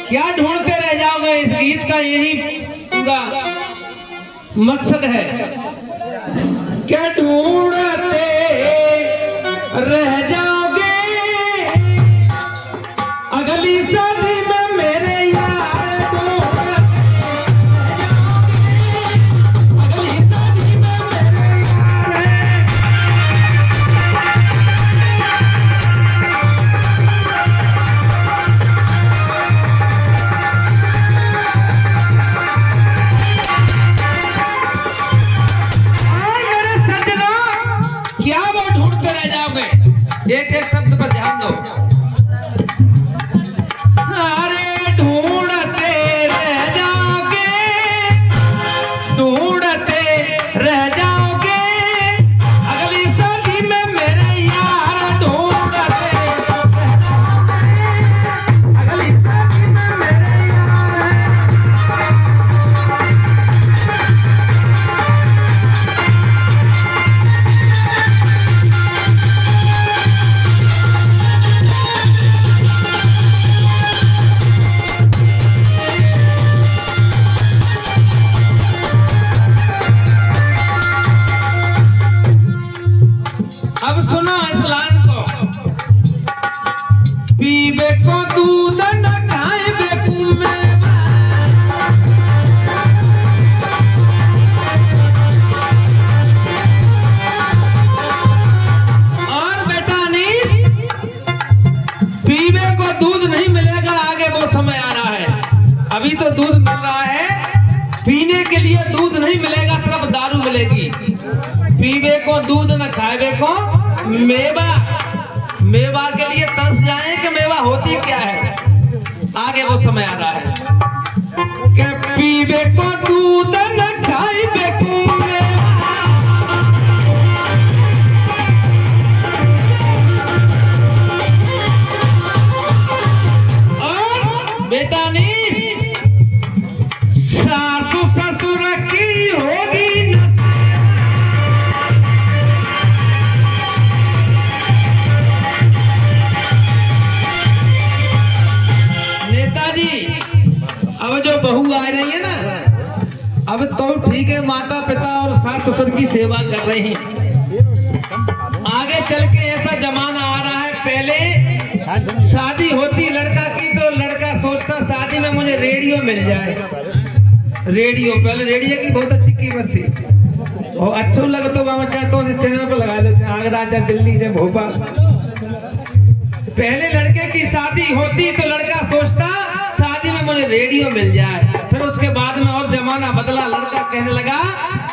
क्या ढूंढते रह जाओगे? इस गीत का यही पूरा मकसद है। क्या ढूंढते रह जाओगे अगली शादी में मेरे यार, अगली शादी में मेरे यार। क्या वो ढूंढते रह जाओगे? एक एक शब्द पर ध्यान दो। अरे ढूंढते रह जाओगे, ढूंढते रह जाओगे अगली शादी में मेरे यार, ढूंढते रह जाओगे अगली शादी में मेरे यार। अब सुनो इस लाइन को। पीबे को दूध न खाए मेवा, और बेटा अनीस, पीबे को दूध नहीं मिलेगा, आगे वो समय आ रहा है। अभी तो दूध मिल रहा है, पीने के लिए दूध नहीं मिलेगा, सिर्फ दारू मिलेगी। पीबे को दूध न खाए को मेवा, मेवा के लिए तरस जाए कि मेवा होती क्या है, आगे वो समय आ रहा है। कि पीबे को दूध न खाए को मेवा, और बेटा नहीं सासू ससुर की होगी अब जो बहू आ रही है ना, अब तो ठीक है, माता पिता और सास ससुर की सेवा कर रही हैं। आगे चल के ऐसा जमाना आ रहा है, पहले शादी होती लड़का की तो लड़का सोचता शादी में मुझे रेडियो मिल जाए। रेडियो, पहले रेडियो की बहुत अच्छी कीमत थी और अच्छा लगे तो मैं चाहता हूँ इस चैनल पर लगा लेते हैं, आगरा चाहे दिल्ली से भोपाल। पहले लड़के की शादी होती तो लड़का सोचता शादी में मुझे रेडियो मिल जाए। फिर उसके बाद में और जमाना बदला, लड़का कहने लगा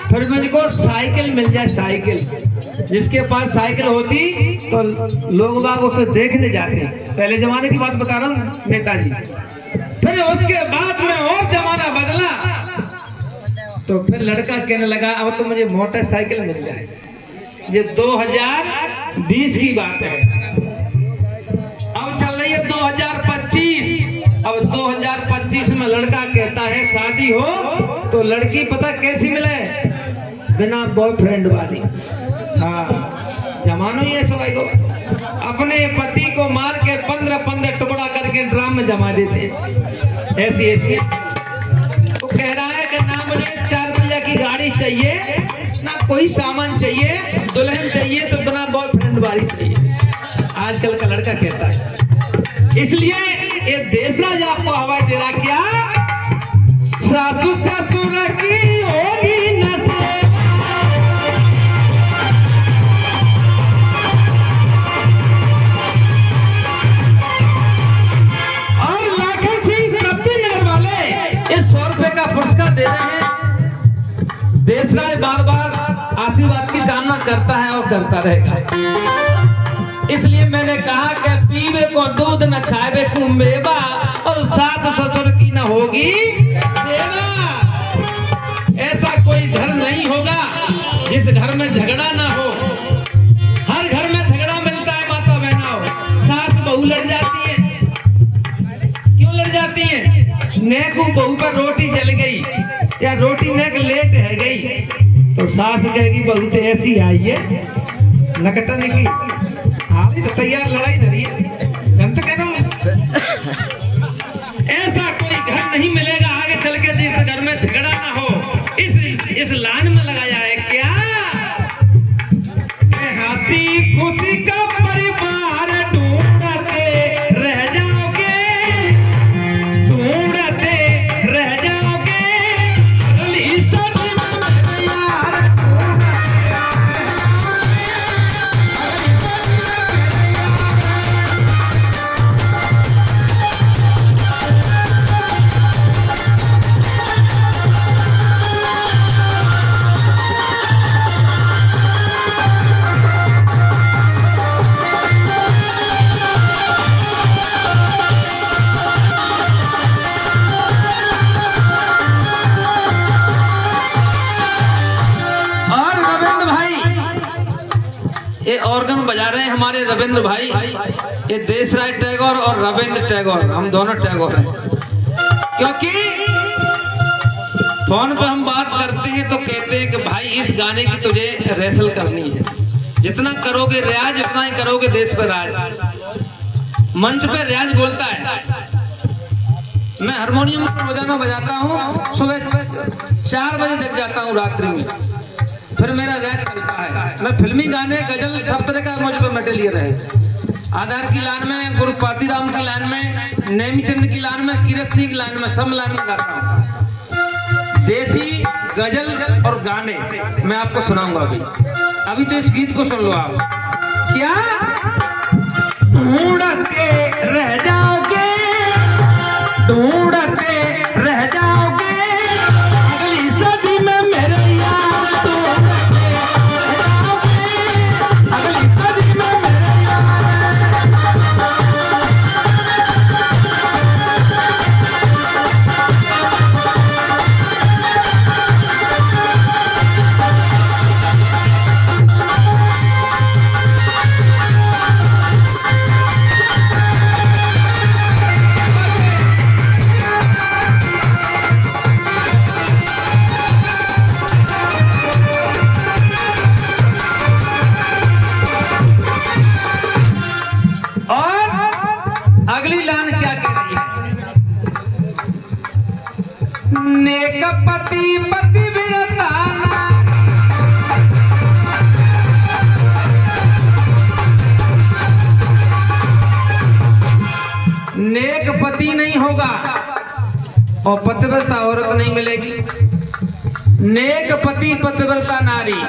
फिर मुझको साइकिल मिल जाए, साइकिल। जिसके पास साइकिल होती तो लोग बाग उसे देखने जाते। पहले जमाने की बात बता रहा हूँ नेताजी। फिर उसके बाद में और जमाना बदला तो फिर लड़का कहने लगा अब तो मुझे मोटरसाइकिल मिल जाए। ये 2020 की बात है, अब चल रही है 2025। अब 2025 में लड़का कहता है शादी हो तो लड़की पता कैसी मिले, बिना बॉयफ्रेंड वाली। हाँ, जमानो ही ऐसा भाई को अपने पति को मार के 15 टुकड़ा करके ड्राम में जमा देते। ऐसी वो कह रहा है कि ना मुझे 4 पहिया की गाड़ी चाहिए, ना कोई सामान चाहिए, दुल्हन चाहिए तो बिना बॉयफ्रेंड वाली चाहिए। आजकल का लड़का कहता है। इसलिए ये देशराज आपको हवा दे रहा, क्या सासू ससुर की होगी नसें, और लाखन सिंह प्रति नगर वाले ये 100 रुपए का पुरस्कार दे रहे हैं। देशराज बार बार आशीर्वाद की कामना करता है और करता रहेगा। इसलिए मैंने कहा कि पीवे को दूध न खाए को मेवा, और सास ससुर की न होगी सेवा। ऐसा कोई घर नहीं होगा जिस घर में झगड़ा ना हो। हर घर में झगड़ा मिलता है माता बहनों। सास बहू लड़ जाती है, क्यों लड़ जाती है? नेकू बहू पर रोटी जल गई या रोटी नेक लेट है गई तो सास कहेगी बहू तो ऐसी आई है नकटन की। हाँ तो तैयार लड़ाई धरी है। ये ऑर्गन बजा रहे हैं हमारे रविंद्र भाई, ये देशराय टैगोर और रविंद्र टैगोर, हम दोनों टैगोर हैं। क्योंकि फोन पे हम बात करते हैं तो कहते हैं कि भाई इस गाने की तुझे रिहर्सल करनी है, जितना करोगे रियाज उतना ही करोगे देश पर राज। मंच पे रियाज बोलता है। मैं हारमोनियम को रोजाना बजाता हूँ, सुबह 4 बजे जग जाता हूँ रात्रि में, फिर मेरा रियाज चलता है। मैं फिल्मी गाने, गजल, सब तरह का मुझ पर मटेरियल है। आधार की लाइन में, गुरु पातीराम की लाइन में, नेमीचंद की लाइन में, कीरत सिंह की लाइन में, सब लाइन में गाता हूँ। देसी गजल और गाने मैं आपको सुनाऊंगा अभी तो इस गीत को सुन लो आप। क्या ढूंढते रह जाओगे, ढूंढते रह जाओगे, अगली सदी में मेरे यार अगली सदी में मेरे नेक पति पतिव्रता नेक पति नहीं होगा और पतिव्रता औरत नहीं मिलेगी। नेक पति पतिव्रता नारी,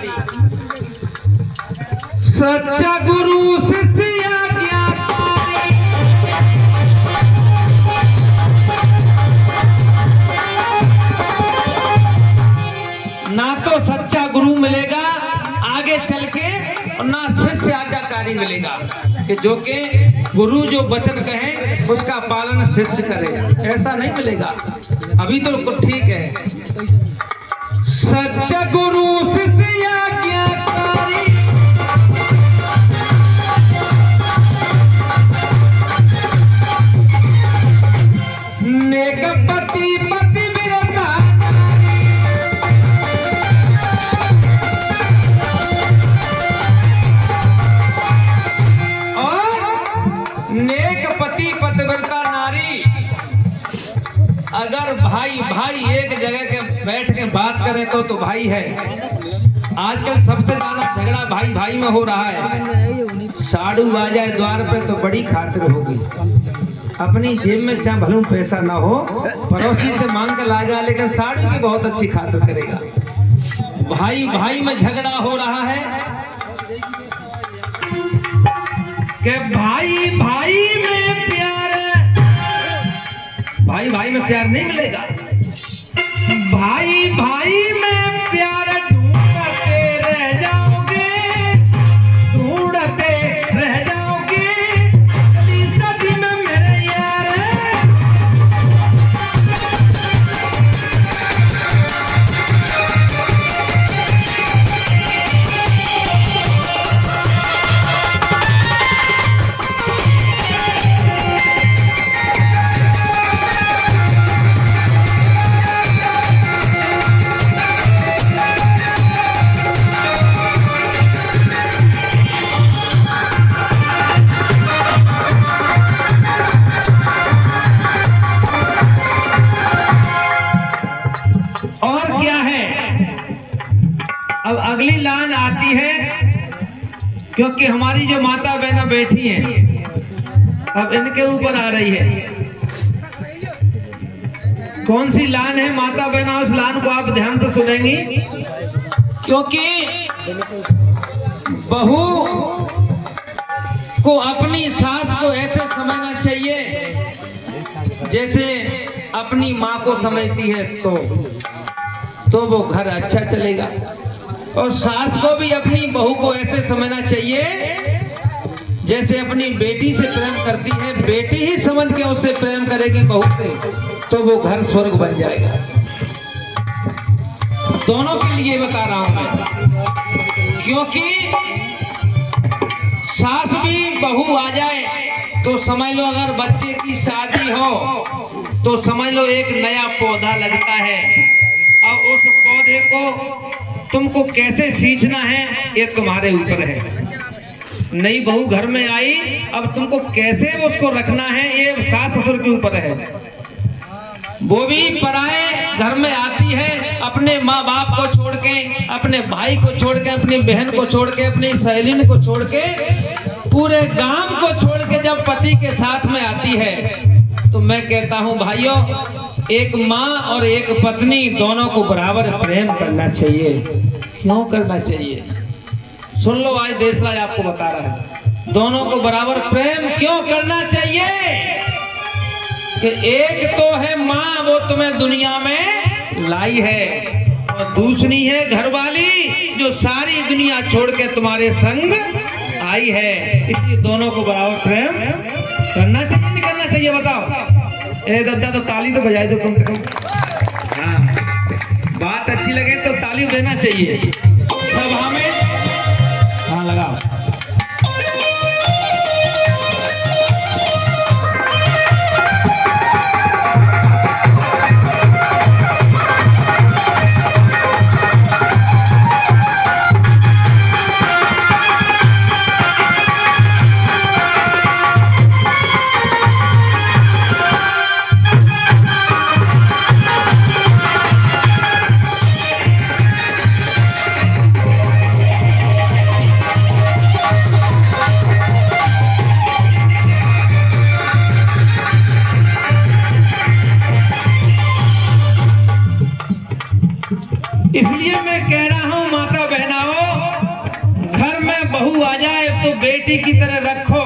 सच्चा गुरु शिष्य आज्ञाकारी, ना तो सच्चा गुरु मिलेगा आगे चल के और ना शिष्य आज्ञाकारी मिलेगा कि जो के गुरु जो वचन कहे उसका पालन शिष्य करे, ऐसा नहीं मिलेगा। अभी तो ठीक है। सच्चा गुरु शिष्य आज्ञाकारी, नेक पति पतिव्रता, नेक पति पतिव्रता नारी। अगर भाई भाई एक जगह के बैठ के बात करें तो भाई है। आजकल सबसे ज्यादा झगड़ा भाई भाई में हो रहा है। साड़ू आ जाए द्वार पे तो बड़ी खातिर होगी। अपनी जेब में चाहे भलूं पैसा ना हो, पड़ोसी से मांग कर लाएगा, लेकिन साड़ू की बहुत अच्छी खातिर करेगा। भाई भाई में झगड़ा हो रहा है कि भाई भाई में प्यार, भाई भाई में प्यार नहीं मिलेगा। भाई भाई में प्यार ढूंढते रह जाओगे, ढूंढते रह जाओगे, अगली सदी में मेरे यार। और क्या है, अब अगली लाइन आती है, क्योंकि हमारी जो माता बहना बैठी हैं अब इनके ऊपर आ रही है। कौन सी लाइन है माता बहना, उस लाइन को आप ध्यान से सुनेंगी। क्योंकि बहू को अपनी सास को ऐसे समझना चाहिए जैसे अपनी माँ को समझती है, तो वो घर अच्छा चलेगा। और सास को भी अपनी बहू को ऐसे समझना चाहिए जैसे अपनी बेटी से प्रेम करती है, बेटी ही समझ के उससे प्रेम करेगी बहू से, तो वो घर स्वर्ग बन जाएगा। दोनों के लिए बता रहा हूं मैं, क्योंकि सास भी बहू आ जाए तो समझ लो, अगर बच्चे की शादी हो तो समझ लो एक नया पौधा लगता है। अब उस पौधे को तुमको कैसे सींचना है ये तुम्हारे ऊपर है। नई बहू घर में आई, अब तुमको कैसे उसको रखना है ये सास ससुर के ऊपर है। वो भी पराए घर में आती है, अपने माँ बाप को छोड़ के, अपने भाई को छोड़ के, अपनी बहन को छोड़ के, अपनी सहेलिन को छोड़ के, पूरे गांव को छोड़ के जब पति के साथ में आती है तो मैं कहता हूं भाइयों, एक माँ और एक पत्नी दोनों को बराबर प्रेम करना चाहिए। क्यों करना चाहिए? सुन लो, आज देशराज आपको बता रहा है दोनों को बराबर प्रेम क्यों करना चाहिए। कि एक तो है माँ, वो तुम्हें दुनिया में लाई है, और दूसरी है घरवाली जो सारी दुनिया छोड़ के तुम्हारे संग आई है। इसलिए दोनों को बराबर प्रेम करना चाहिए, नहीं करना चाहिए बताओ? ए दादा तो ताली तो बजाए दो कम से कम। हाँ, बात अच्छी लगे तो ताली देना चाहिए सभा में। हाँ लगाओ। इसलिए मैं कह रहा हूं माता बहनाओं, घर में बहू आ जाए तो बेटी की तरह रखो,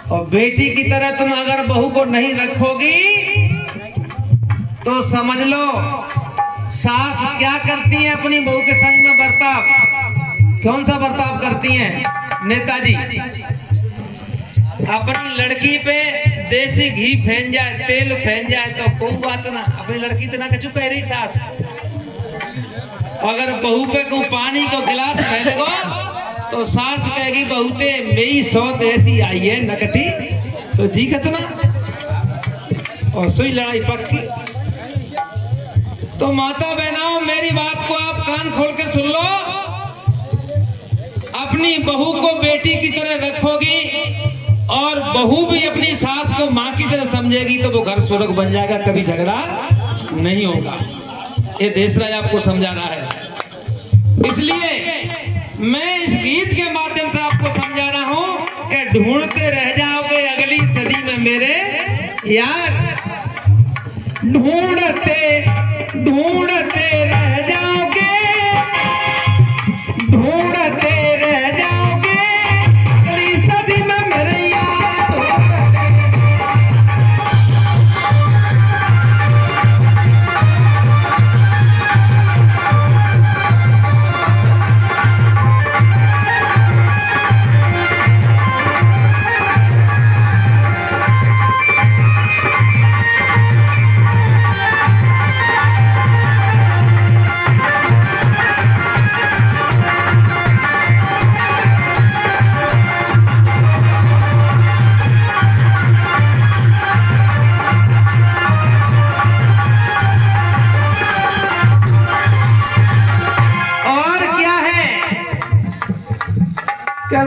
और बेटी की तरह तुम अगर बहू को नहीं रखोगी तो समझ लो सास क्या करती है अपनी बहू के संग में बर्ताव। कौन सा बर्ताव करती हैं नेताजी? अपनी लड़की पे देसी घी फेंक जाए, तेल फेंक जाए तो कोई बात ना, अपनी लड़की तो ना कचू कह रही सास। अगर बहू पे को पानी को गिलास फेंको तो सास कहेगी बहुते मेरी सौत ऐसी आई है नकटी, तो जी कितना और सुई लड़ाई पक्की। तो माता बहनाओं, मेरी बात को आप कान खोल के सुन लो। अपनी बहू को बेटी की तरह रखोगी और बहू भी अपनी सास को माँ की तरह समझेगी तो वो घर स्वर्ग बन जाएगा, कभी झगड़ा नहीं होगा। ये देशराज आपको समझा रहा है। इसलिए मैं इस गीत के माध्यम से आपको समझा रहा हूं कि ढूंढते रह जाओगे अगली सदी में मेरे यार, ढूंढते ढूंढते रह जाओगे, ढूंढते रह जाओगे अगली सदी में मेरे यार।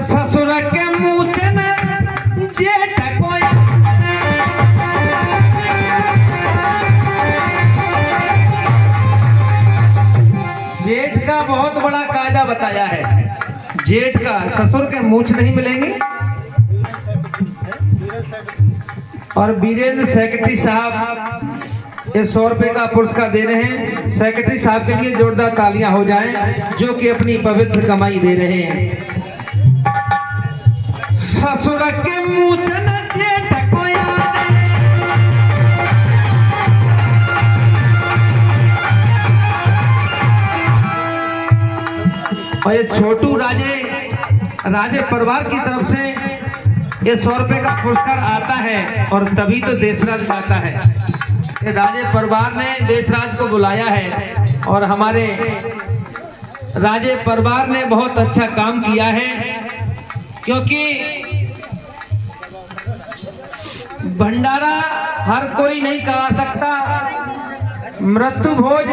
ससुर के मुँह में जेठ कोया, जेठ का बहुत बड़ा कायदा बताया है। जेठ का ससुर के मूछ नहीं मिलेंगे। और वीरेंद्र सेक्रेटरी साहब ये 100 रुपए का पुरस्कार दे रहे हैं। सेक्रेटरी साहब के लिए जोरदार तालियां हो जाएं जो कि अपनी पवित्र कमाई दे रहे हैं। ससुर के मूछ न जेठ कोया, और ये छोटू राजे परिवार की तरफ से ये 100 रुपए का पुरस्कार आता है और तभी तो देशराज आता है। ये राजे परिवार ने देशराज को बुलाया है और हमारे राजे परिवार ने बहुत अच्छा काम किया है। क्योंकि भंडारा हर कोई नहीं करा सकता। मृत्यु भोज